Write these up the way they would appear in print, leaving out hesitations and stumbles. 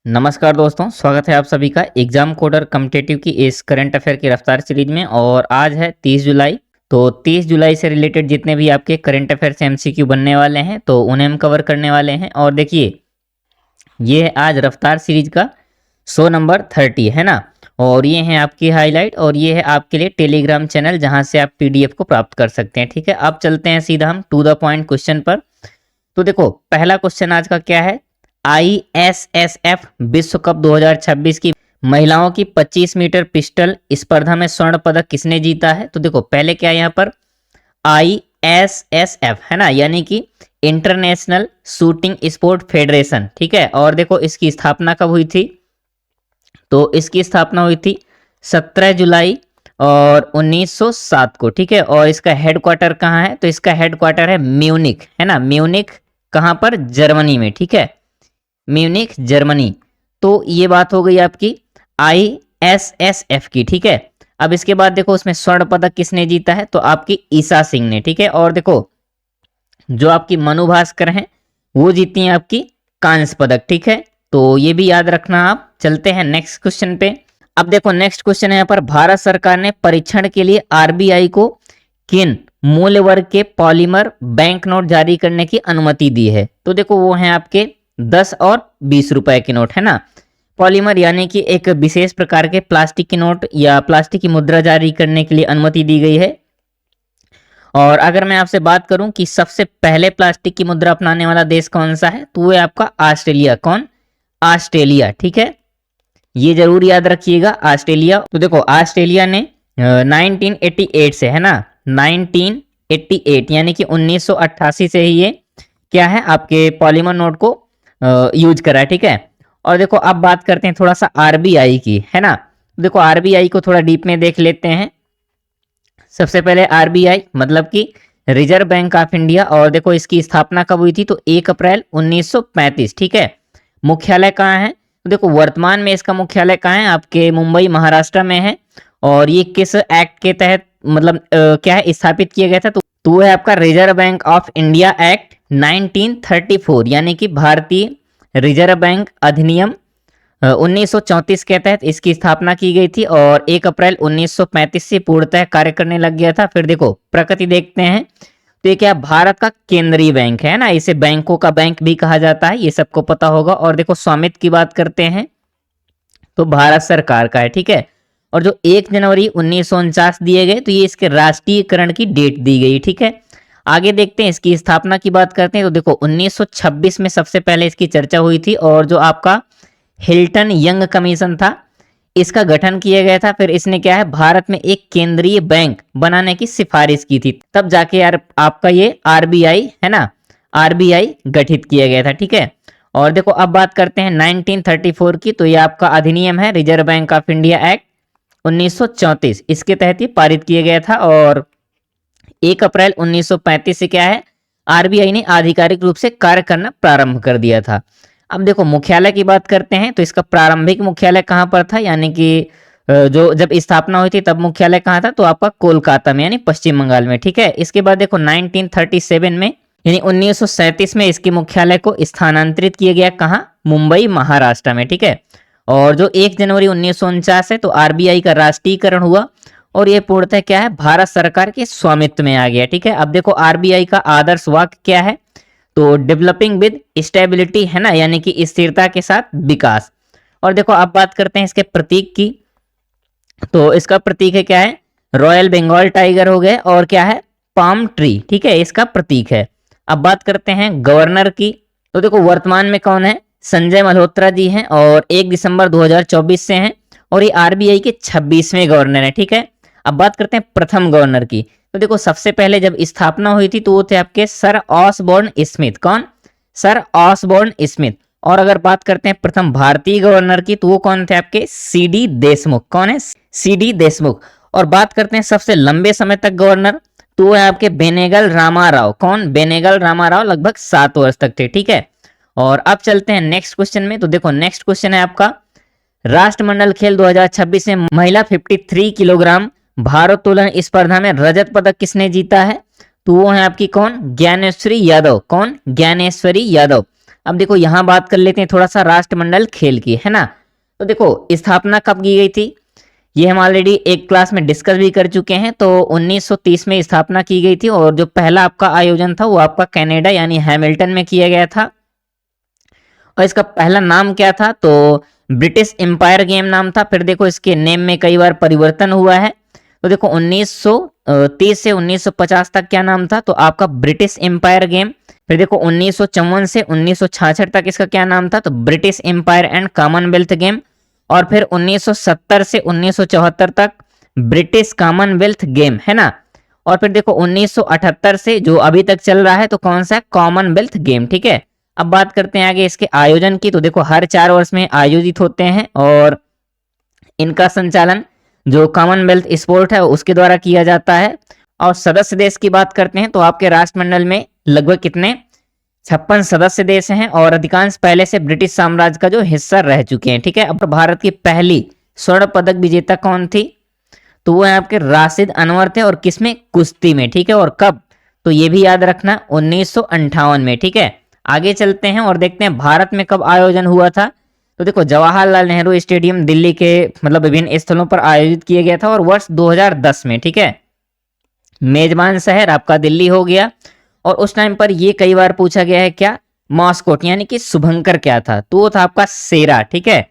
नमस्कार दोस्तों, स्वागत है आप सभी का एग्जाम कोडर कॉम्पिटिटिव की इस करंट अफेयर की रफ्तार सीरीज में। और आज है 30 जुलाई। तो 30 जुलाई से रिलेटेड जितने भी आपके करंट अफेयर से एमसीक्यू बनने वाले हैं तो उन्हें हम कवर करने वाले हैं। और देखिए, ये है आज रफ्तार सीरीज का शो नंबर 30 है ना। और ये है आपकी हाईलाइट और ये है आपके लिए टेलीग्राम चैनल जहां से आप पीडीएफ को प्राप्त कर सकते हैं। ठीक है, अब चलते हैं सीधा हम टू द पॉइंट क्वेश्चन पर। तो देखो, पहला क्वेश्चन आज का क्या है। ISSF विश्व कप 2026 की महिलाओं की 25 मीटर पिस्टल स्पर्धा में स्वर्ण पदक किसने जीता है। तो देखो, पहले क्या है यहाँ पर ISSF है ना, यानी कि इंटरनेशनल शूटिंग स्पोर्ट फेडरेशन। ठीक है, और देखो इसकी स्थापना कब हुई थी। तो इसकी स्थापना हुई थी 17 जुलाई और 1907 को। ठीक है, और इसका हेडक्वार्टर कहाँ है। तो इसका हेडक्वार्टर है म्यूनिक, है ना। म्यूनिक कहाँ पर, जर्मनी में। ठीक है, म्यूनिक जर्मनी। तो ये बात हो गई आपकी ISSF की। ठीक है, अब इसके बाद देखो उसमें स्वर्ण पदक किसने जीता है। तो आपकी ईसा सिंह ने। ठीक है, और देखो जो आपकी मनु भास्कर हैं वो जीती हैं आपकी कांस्य पदक। ठीक है, तो ये भी याद रखना आप। चलते हैं नेक्स्ट क्वेश्चन पे। अब देखो नेक्स्ट क्वेश्चन है यहाँ पर, भारत सरकार ने परीक्षण के लिए RBI को किन मूल्य वर्ग के पॉलीमर बैंक नोट जारी करने की अनुमति दी है। तो देखो वो है आपके 10 और 20 रुपए के नोट, है ना। पॉलीमर यानी कि एक विशेष प्रकार के प्लास्टिक की नोट या प्लास्टिक की मुद्रा जारी करने के लिए अनुमति दी गई है। और अगर मैं आपसे बात करूं कि सबसे पहले प्लास्टिक की मुद्रा अपनाने वाला देश कौन सा है, तो वो है आपका ऑस्ट्रेलिया। कौन, ऑस्ट्रेलिया। ठीक है, ये जरूर याद रखिएगा, ऑस्ट्रेलिया। तो देखो ऑस्ट्रेलिया ने 1988 से, है ना, 1988 यानी कि 1988 से ही ये क्या है आपके पॉलीमर नोट को यूज करा है। ठीक है, और देखो अब बात करते हैं थोड़ा सा RBI की, है ना। देखो RBI को थोड़ा डीप में देख लेते हैं। सबसे पहले RBI मतलब कि रिजर्व बैंक ऑफ इंडिया। और देखो इसकी स्थापना कब हुई थी। तो 1 अप्रैल 1935। ठीक है, मुख्यालय कहाँ है। तो देखो वर्तमान में इसका मुख्यालय कहाँ है, आपके मुंबई महाराष्ट्र में है। और ये किस एक्ट के तहत मतलब क्या है स्थापित किया गया था। तो है आपका reserve bank of India act 1934, यानी कि भारतीय रिजर्व बैंक अधिनियम 1934 के तहत इसकी स्थापना की गई थी। और 1 अप्रैल 1935 से पूर्णतः कार्य करने लग गया था। फिर देखो प्रकृति देखते हैं, तो ये क्या भारत का केंद्रीय बैंक है ना, इसे बैंकों का बैंक भी कहा जाता है, ये सबको पता होगा। और देखो स्वामित्व की बात करते हैं तो भारत सरकार का है। ठीक है, और जो 1 जनवरी 1949 दिए गए तो ये इसके राष्ट्रीयकरण की डेट दी गई। ठीक है, आगे देखते हैं इसकी स्थापना की बात करते हैं। तो देखो 1926 में सबसे पहले इसकी चर्चा हुई थी। और जो आपका हिल्टन यंग कमीशन था, इसका गठन किया गया था। फिर इसने क्या है भारत में एक केंद्रीय बैंक बनाने की सिफारिश की थी, तब जाके यार आपका ये RBI है ना, RBI गठित किया गया था। ठीक है, और देखो अब बात करते हैं 1934 की। तो ये आपका अधिनियम है reserve bank of India act 1934, इसके तहत ये पारित किया गया था। और 1 अप्रैल 1935 से क्या है RBI ने आधिकारिक रूप से कार्य करना प्रारंभ कर दिया था। अब देखो मुख्यालय की बात करते हैं। तो इसका प्रारंभिक मुख्यालय कहाँ पर था, यानी कि जो जब स्थापना हुई थी तब मुख्यालय कहाँ था। तो आपका कोलकाता में, यानी पश्चिम बंगाल में। ठीक है, इसके बाद देखो 1937 में यानी 1937 में इसके मुख्यालय को स्थानांतरित किया गया कहाँ, मुंबई महाराष्ट्र में। ठीक है, और जो 1 जनवरी 1949 है तो RBI का राष्ट्रीयकरण हुआ और ये पूर्णतः क्या है भारत सरकार के स्वामित्व में आ गया। ठीक है, अब देखो RBI का आदर्श वाक्य क्या है। तो डेवलपिंग विद स्टेबिलिटी, है ना, यानी कि स्थिरता के साथ विकास। और देखो अब बात करते हैं इसके प्रतीक की। तो इसका प्रतीक है क्या है, रॉयल बंगाल टाइगर हो गए, और क्या है पाम ट्री। ठीक है, इसका प्रतीक है। अब बात करते हैं गवर्नर की। तो देखो वर्तमान में कौन है, संजय मल्होत्रा जी हैं और 1 दिसंबर 2024 से हैं। और ये RBI के 26वें गवर्नर हैं। ठीक है, अब बात करते हैं प्रथम गवर्नर की। तो देखो सबसे पहले जब स्थापना हुई थी तो वो थे आपके सर ऑसबोर्न स्मिथ। कौन, सर ऑसबोर्न स्मिथ। और अगर बात करते हैं प्रथम भारतीय गवर्नर की तो वो कौन थे आपके CD देशमुख। कौन है, CD देशमुख। और बात करते हैं सबसे लंबे समय तक गवर्नर, तो वो है आपके बेनेगल रामाराव। कौन, बेनेगल रामाराव, लगभग 7 वर्ष तक थे। ठीक है, और अब चलते हैं नेक्स्ट क्वेश्चन में। तो देखो नेक्स्ट क्वेश्चन है आपका, राष्ट्रमंडल खेल 2026 में महिला 53 किलोग्राम भारोत्तोलन स्पर्धा में रजत पदक किसने जीता है। तो वो है आपकी कौन, ज्ञानेश्वरी यादव। कौन, ज्ञानेश्वरी यादव। अब देखो यहाँ बात कर लेते हैं थोड़ा सा राष्ट्रमंडल खेल की, है ना। तो देखो स्थापना कब की गई थी, ये हम ऑलरेडी एक क्लास में डिस्कस भी कर चुके हैं। तो 1930 में स्थापना की गई थी और जो पहला आपका आयोजन था वो आपका कनाडा यानी हैमिल्टन में किया गया था। और इसका पहला नाम क्या था, तो ब्रिटिश एम्पायर गेम नाम था। फिर देखो इसके नेम में कई बार परिवर्तन हुआ है। तो देखो 1930 से 1950 तक क्या नाम था, तो आपका ब्रिटिश एम्पायर गेम। फिर देखो 1954 से 1966 तक इसका क्या नाम था, तो British Empire and Commonwealth game. और फिर 1970 से 1974 तक ब्रिटिश कॉमनवेल्थ गेम, है ना। और फिर देखो 1978 से जो अभी तक चल रहा है तो कौन सा, कॉमनवेल्थ गेम, ठीक है। अब बात करते हैं आगे इसके आयोजन की। तो देखो हर 4 वर्ष में आयोजित होते हैं और इनका संचालन जो कॉमनवेल्थ स्पोर्ट है उसके द्वारा किया जाता है। और सदस्य देश की बात करते हैं तो आपके राष्ट्रमंडल में लगभग कितने, 56 सदस्य देश हैं और अधिकांश पहले से ब्रिटिश साम्राज्य का जो हिस्सा रह चुके हैं, ठीक है। अब भारत की पहली स्वर्ण पदक विजेता कौन थी, तो वो है आपके राशिद अनवर थे। और किसमें, कुश्ती में, ठीक है। और कब, तो ये भी याद रखना 1958 में, ठीक है। आगे चलते हैं और देखते हैं भारत में कब आयोजन हुआ था। तो देखो जवाहरलाल नेहरू स्टेडियम दिल्ली के मतलब विभिन्न स्थलों पर आयोजित किया गया था और वर्ष 2010 में, ठीक है। मेजबान शहर आपका दिल्ली हो गया। और उस टाइम पर ये कई बार पूछा गया है क्या, मॉस्कोट यानी कि शुभंकर क्या था, तो वो था आपका सेरा, ठीक है।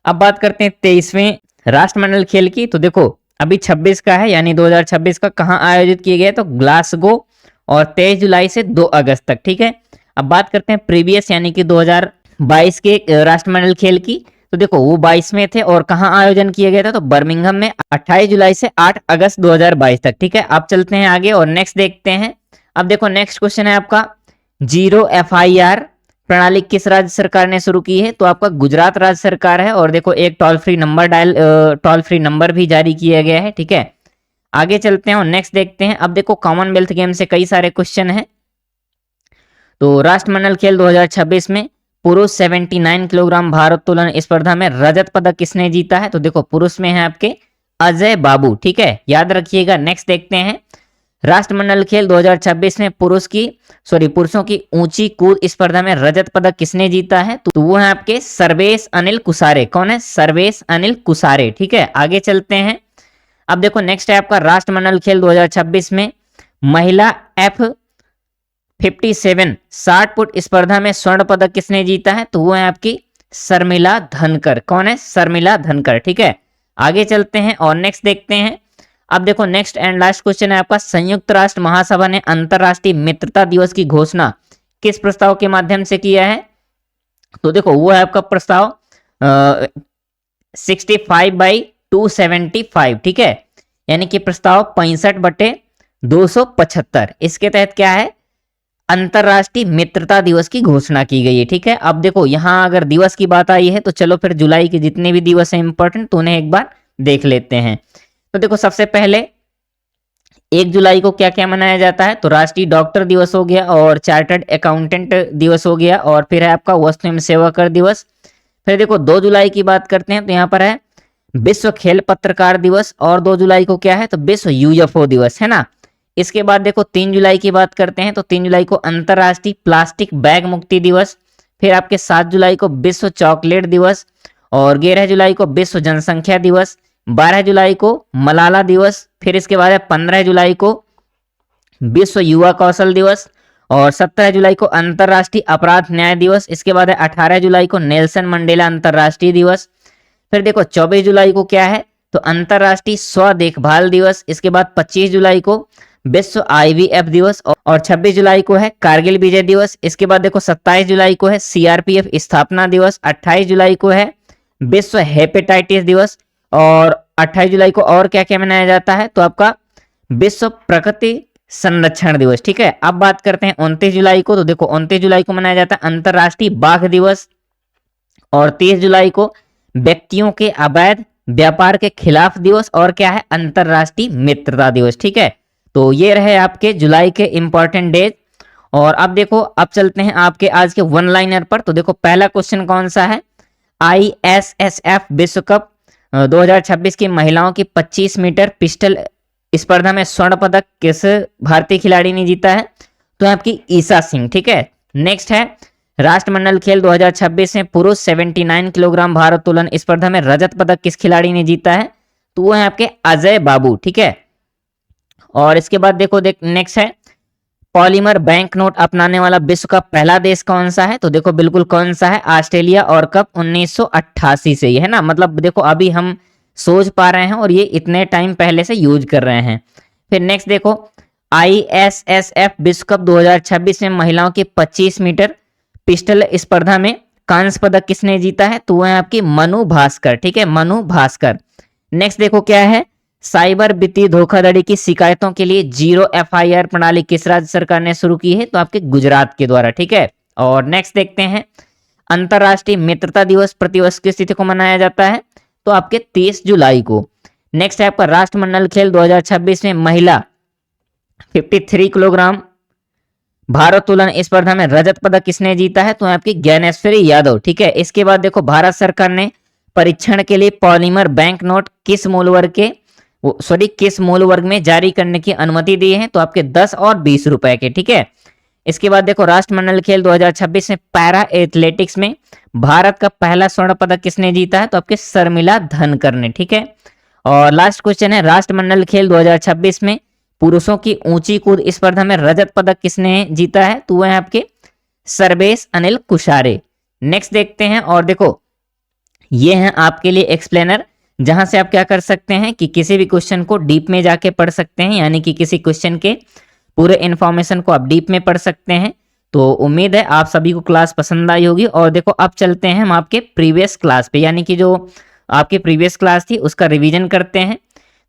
अब बात करते हैं 23वें राष्ट्रमंडल खेल की। तो देखो अभी 26 का है यानी 2026 का, कहाँ आयोजित किया गया, तो ग्लासगो और 23 जुलाई से 2 अगस्त तक, ठीक है। अब बात करते हैं प्रीवियस यानी कि 2022 के राष्ट्रमंडल खेल की। तो देखो वो 22 में थे और कहाँ आयोजन किया गया था, तो बर्मिंघम में 28 जुलाई से 8 अगस्त 2022 तक, ठीक है। अब चलते हैं आगे और नेक्स्ट देखते हैं। अब देखो नेक्स्ट क्वेश्चन है आपका, जीरो FIR प्रणाली किस राज्य सरकार ने शुरू की है, तो आपका गुजरात राज्य सरकार है। और देखो एक टोल फ्री नंबर भी जारी किया गया है, ठीक है। आगे चलते हैं और नेक्स्ट देखते हैं। अब देखो कॉमनवेल्थ गेम से कई सारे क्वेश्चन हैं। तो राष्ट्रमंडल खेल 2026 में पुरुष 79 किलोग्राम भारोत्तोलन स्पर्धा में रजत पदक किसने जीता है, तो देखो पुरुष में है आपके अजय बाबू, ठीक है, याद रखिएगा। नेक्स्ट देखते हैं राष्ट्रमंडल खेल 2026 में पुरुषों की ऊंची कूद स्पर्धा में रजत पदक किसने जीता है, तो वो है आपके सर्वेश अनिल कुसारे। कौन है, सर्वेश अनिल कुसारे, ठीक है। आगे चलते हैं। अब देखो नेक्स्ट है आपका राष्ट्रमंडल खेल 2026 में महिला F57 60 फुट स्पर्धा में स्वर्ण पदक किसने जीता है, तो वो है आपकी शर्मिला धनकर। कौन है, शर्मिला धनकर, ठीक है। आगे चलते हैं और नेक्स्ट देखते हैं। अब देखो नेक्स्ट एंड लास्ट क्वेश्चन है आपका, संयुक्त राष्ट्र महासभा ने अंतरराष्ट्रीय मित्रता दिवस की घोषणा किस प्रस्ताव के माध्यम से किया है, तो देखो वो है आपका प्रस्ताव 65/275, ठीक है, यानी कि प्रस्ताव 65/275। इसके तहत क्या है, अंतरराष्ट्रीय मित्रता दिवस की घोषणा की गई है, ठीक है। अब देखो यहां अगर दिवस की बात आई है तो चलो फिर जुलाई के जितने भी दिवस हैं इंपॉर्टेंट तो उन्हें एक बार देख लेते हैं। तो देखो सबसे पहले 1 जुलाई को क्या क्या मनाया जाता है, तो राष्ट्रीय डॉक्टर दिवस हो गया और चार्टर्ड अकाउंटेंट दिवस हो गया और फिर है आपका वस्तु एवं सेवा कर दिवस। फिर देखो 2 जुलाई की बात करते हैं तो यहाँ पर है विश्व खेल पत्रकार दिवस और 2 जुलाई को क्या है, तो विश्व UFO दिवस, है ना। इसके बाद देखो 3 जुलाई की बात करते हैं तो 3 जुलाई को अंतरराष्ट्रीय प्लास्टिक बैग मुक्ति दिवस। फिर आपके 7 जुलाई को विश्व चॉकलेट दिवस और 11 जुलाई को विश्व जनसंख्या दिवस, 12 जुलाई को मलाला दिवस। फिर इसके बाद है 15 जुलाई को विश्व युवा कौशल दिवस और 17 जुलाई को अंतरराष्ट्रीय अपराध न्याय दिवस। इसके बाद है 18 जुलाई को नेल्सन मंडेला अंतरराष्ट्रीय दिवस। फिर देखो 24 जुलाई को क्या है, तो अंतरराष्ट्रीय स्व देखभाल दिवस। इसके बाद 25 जुलाई को विश्व IVF दिवस और 26 जुलाई को है कारगिल विजय दिवस। इसके बाद देखो 27 जुलाई को है CRPF स्थापना दिवस। 28 जुलाई को है विश्व हेपेटाइटिस दिवस और 28 जुलाई को और क्या क्या मनाया जाता है, तो आपका विश्व प्रकृति संरक्षण दिवस, ठीक है। अब बात करते हैं 29 जुलाई को, तो देखो 29 जुलाई को मनाया जाता है अंतरराष्ट्रीय बाघ दिवस और 30 जुलाई को व्यक्तियों के अवैध व्यापार के खिलाफ दिवस और क्या है, अंतरराष्ट्रीय मित्रता दिवस, ठीक है। तो ये रहे आपके जुलाई के इंपॉर्टेंट डेज। और अब देखो अब चलते हैं आपके आज के वन लाइनर पर। तो देखो पहला क्वेश्चन कौन सा है, ISSF विश्व कप 2026 की महिलाओं की 25 मीटर पिस्टल स्पर्धा में स्वर्ण पदक किस भारतीय खिलाड़ी ने जीता है, तो आपकी ईसा सिंह, ठीक है। नेक्स्ट है राष्ट्रमंडल खेल 2026 में पुरुष 79 किलोग्राम भारोत्तोलन स्पर्धा में रजत पदक किस खिलाड़ी ने जीता है? तो वो है आपके अजय बाबू, ठीक है। और इसके बाद देखो नेक्स्ट है, पॉलीमर बैंक नोट अपनाने वाला विश्व का पहला देश कौन सा है? तो देखो बिल्कुल कौन सा है, ऑस्ट्रेलिया। और कब? 1988 से, ये है ना, मतलब देखो अभी हम सोच पा रहे हैं और ये इतने टाइम पहले से यूज कर रहे हैं। फिर नेक्स्ट देखो, ISSF विश्व कप 2026 में महिलाओं की 25 मीटर पिस्टल स्पर्धा में कांस्य पदक किसने जीता है? तो वह है आपकी मनु भास्कर, ठीक है, मनु भास्कर। नेक्स्ट देखो क्या है, साइबर वित्तीय धोखाधड़ी की शिकायतों के लिए जीरो FIR प्रणाली किस राज्य सरकार ने शुरू की है? तो आपके गुजरात के द्वारा, ठीक है। और नेक्स्ट देखते हैं, अंतरराष्ट्रीय मित्रता दिवस प्रतिवर्ष किस तिथि को मनाया जाता है? तो आपके 30 जुलाई को। नेक्स्ट है आपका राष्ट्रमंडल खेल 2026 में महिला 53 किलोग्राम भारोत्तोलन स्पर्धा में रजत पदक किसने जीता है? तो आपकी ज्ञानेश्वरी यादव, ठीक है। इसके बाद देखो, भारत सरकार ने परीक्षण के लिए पॉलीमर बैंक नोट किस मूल वर्ग में जारी करने की अनुमति दी है? तो आपके 10 और 20 रुपए के, ठीक है। इसके बाद देखो, राष्ट्रमंडल खेल 2026 में पैरा एथलेटिक्स में भारत का पहला स्वर्ण पदक किसने जीता है? तो आपके शर्मिला धनकर ने, ठीक है। और लास्ट क्वेश्चन है, राष्ट्रमंडल खेल 2026 में पुरुषों की ऊंची कूद स्पर्धा में रजत पदक किसने जीता है? तो वह है आपके सर्वेश अनिल कुशारे। नेक्स्ट देखते हैं, और देखो ये है आपके लिए एक्सप्लेनर, जहां से आप क्या कर सकते हैं कि किसी भी क्वेश्चन को डीप में जाके पढ़ सकते हैं, यानी कि किसी क्वेश्चन के पूरे इंफॉर्मेशन को आप डीप में पढ़ सकते हैं। तो उम्मीद है आप सभी को क्लास पसंद आई होगी। और देखो अब चलते हैं हम आपके प्रीवियस क्लास पे, यानी कि जो आपकी प्रीवियस क्लास थी उसका रिवीजन करते हैं।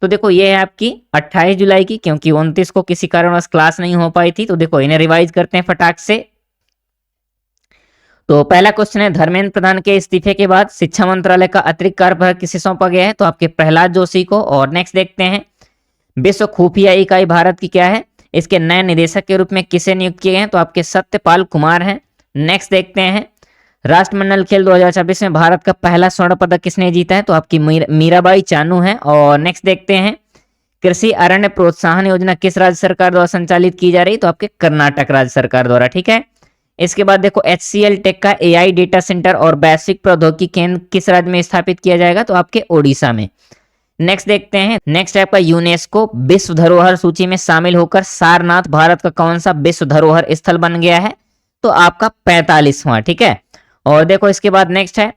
तो देखो ये है आपकी 28 जुलाई की, क्योंकि 29 को किसी कारणवश क्लास नहीं हो पाई थी। तो देखो इन्हें रिवाइज करते हैं फटाक से। तो पहला क्वेश्चन है, धर्मेंद्र प्रधान के इस्तीफे के बाद शिक्षा मंत्रालय का अतिरिक्त कार्यभार किसे सौंपा गया है? तो आपके प्रहलाद जोशी को। और नेक्स्ट देखते हैं, विश्व खुफिया इकाई भारत की क्या है, इसके नए निदेशक के रूप में किसे नियुक्त किए हैं? तो आपके सत्यपाल कुमार हैं। नेक्स्ट देखते हैं, राष्ट्रमंडल खेल 2026 में भारत का पहला स्वर्ण पदक किसने जीता है? तो आपकी मीराबाई चानू है। और नेक्स्ट देखते हैं, कृषि अरण्य प्रोत्साहन योजना किस राज्य सरकार द्वारा संचालित की जा रही? तो आपके कर्नाटक राज्य सरकार द्वारा, ठीक है। इसके बाद देखो, HCL टेक का AI डेटा सेंटर और वैश्विक प्रौद्योगिकी केंद्र किस राज्य में स्थापित किया जाएगा? तो आपके ओडिशा में। नेक्स्ट देखते हैं, नेक्स्ट आपका यूनेस्को विश्व धरोहर सूची में शामिल होकर सारनाथ भारत का कौन सा विश्व धरोहर स्थल बन गया है? तो आपका 45वां, ठीक है। और देखो इसके बाद नेक्स्ट है,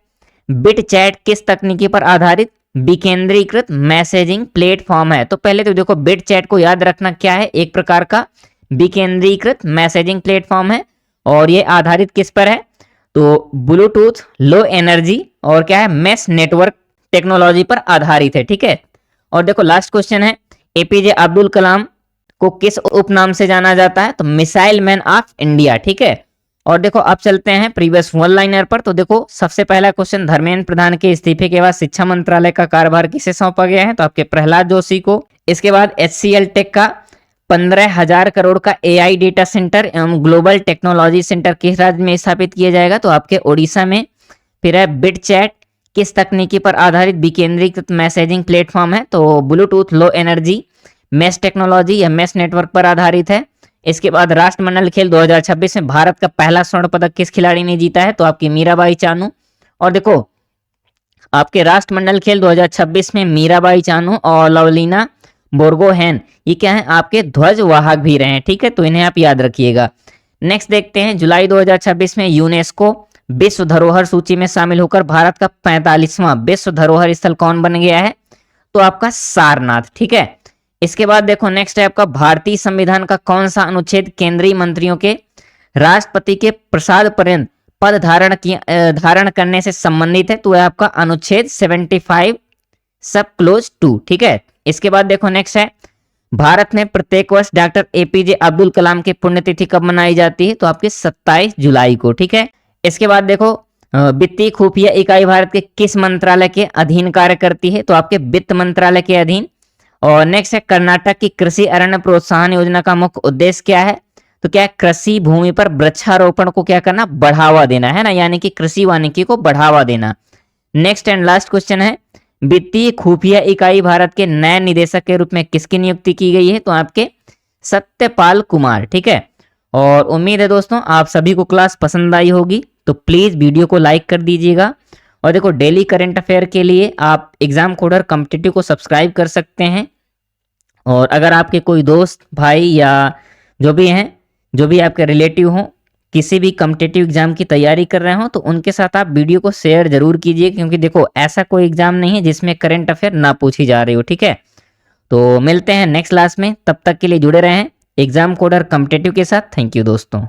बिट चैट किस तकनीकी पर आधारित विकेंद्रीकृत मैसेजिंग प्लेटफॉर्म है? तो पहले तो देखो बिट चैट को याद रखना क्या है, एक प्रकार का विकेंद्रीकृत मैसेजिंग प्लेटफॉर्म है। और ये आधारित किस पर है? तो ब्लूटूथ, लो एनर्जी और क्या है, मेश नेटवर्क टेक्नोलॉजी पर आधारित है, ठीक है। और देखो लास्ट क्वेश्चन है, APJ अब्दुल कलाम को किस उपनाम से जाना जाता है? तो मिसाइल मैन ऑफ इंडिया, ठीक है। और देखो अब चलते हैं प्रीवियस वन लाइनर पर। तो देखो सबसे पहला क्वेश्चन, धर्मेंद्र प्रधान के इस्तीफे के बाद शिक्षा मंत्रालय का कार्यभार किसे सौंपा गया है? तो आपके प्रहलाद जोशी को। इसके बाद HCL टेक का 15,000 करोड़ का AI डेटा सेंटर एवं ग्लोबल टेक्नोलॉजी सेंटर किस राज्य में स्थापित किया जाएगा? तो आपके ओडिशा में। फिर है, बिट चैट किस तकनीकी पर आधारित विकेंद्रीकृत मैसेजिंग प्लेटफॉर्म है? तो Bluetooth, low energy, mesh technology या मेश नेटवर्क पर आधारित है। इसके बाद राष्ट्रमंडल खेल 2026 में भारत का पहला स्वर्ण पदक किस खिलाड़ी ने जीता है? तो आपकी मीराबाई चानू। और देखो आपके राष्ट्रमंडल खेल 2026 में मीराबाई चानू और लवलीना बोर्गोहेन ये क्या है, आपके ध्वज वाहक भी रहे हैं, ठीक है। तो इन्हें आप याद रखिएगा। नेक्स्ट देखते हैं, जुलाई 2026 में यूनेस्को विश्व धरोहर सूची में शामिल होकर भारत का 45वां विश्व धरोहर स्थल कौन बन गया है? तो आपका सारनाथ, ठीक है। इसके बाद देखो नेक्स्ट है आपका, भारतीय संविधान का कौन सा अनुच्छेद केंद्रीय मंत्रियों के राष्ट्रपति के प्रसाद पर्यंत पद धारण करने से संबंधित है? तो है आपका अनुच्छेद 75 सब क्लोज 2, ठीक है। इसके बाद देखो नेक्स्ट है, भारत में प्रत्येक वर्ष डॉक्टर APJ अब्दुल कलाम की पुण्यतिथि कब मनाई जाती है? तो आपके 27 जुलाई को, ठीक है। इसके बाद देखो, वित्तीय खुफिया इकाई भारत के किस मंत्रालय के अधीन कार्य करती है? तो आपके वित्त मंत्रालय के अधीन। और नेक्स्ट है, कर्नाटक की कृषि अरण्य प्रोत्साहन योजना का मुख्य उद्देश्य क्या है? तो क्या है, कृषि भूमि पर वृक्षारोपण को क्या करना, बढ़ावा देना, है ना, यानी कि कृषि वानिकी को बढ़ावा देना। नेक्स्ट एंड लास्ट क्वेश्चन है, वित्तीय खुफिया इकाई भारत के नए निदेशक के रूप में किसकी नियुक्ति की गई है? तो आपके सत्यपाल कुमार, ठीक है। और उम्मीद है दोस्तों आप सभी को क्लास पसंद आई होगी, तो प्लीज़ वीडियो को लाइक कर दीजिएगा। और देखो डेली करंट अफेयर के लिए आप एग्जाम कोडर कॉम्पिटिटिव को सब्सक्राइब कर सकते हैं। और अगर आपके कोई दोस्त भाई या जो भी हैं, जो भी आपके रिलेटिव हों, किसी भी कॉम्पिटिटिव एग्जाम की तैयारी कर रहे हो, तो उनके साथ आप वीडियो को शेयर जरूर कीजिए, क्योंकि देखो ऐसा कोई एग्जाम नहीं है जिसमें करंट अफेयर ना पूछी जा रही हो। ठीक है, तो मिलते हैं नेक्स्ट क्लास में, तब तक के लिए जुड़े रहें एग्जाम कोडर कॉम्पिटिटिव के साथ। थैंक यू दोस्तों।